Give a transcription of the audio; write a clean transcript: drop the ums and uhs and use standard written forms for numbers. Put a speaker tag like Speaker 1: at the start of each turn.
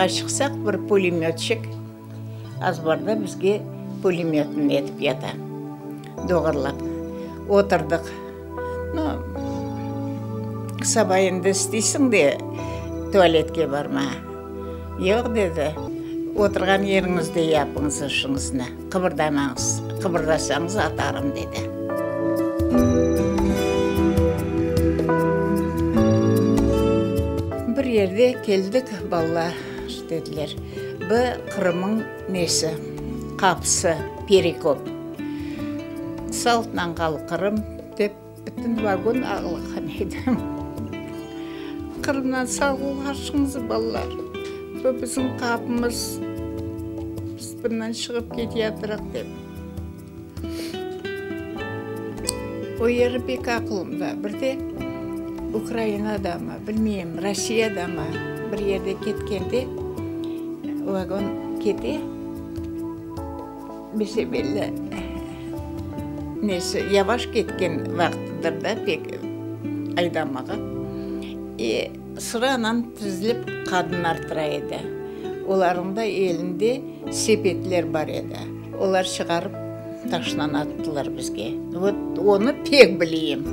Speaker 1: вагонға шықсақ, бір пулеметчик азбарда бізге пулеметін етіп ята. Доғырлап. Отырдық. Сабайынды істейсің де туалетке барма. Жоқ деді. Отырған еріңізді япыңыз ұшыңызына. Қыбырдамаңыз. Қыбырдасаңыз атарым деді. Бір ерде келдік, балалар деділер. Бұ Қырымың несі, қапысы, перекоп. Салтынан қалқырым деп бүтін вагон ағылған едім. Қырымнан салғылға шығыңыз, балалар. Бұ біздің қапымыз, біз бұнан шығып кете атырақ деп. Ойыры бек ақылымда. Бірде Украинада ма, білмеймін, Россияда ма, бір ерде кеткенде, вагон кете, бесе-белі несі, яваш кеткен вақтыдыр да, пек айдамаға. Sıranан тізіліп қадын артыра еді. Оларында елінде сепетлер бар еді. Олар шығарып ташынан аттылар бізге. Оны пек білейім.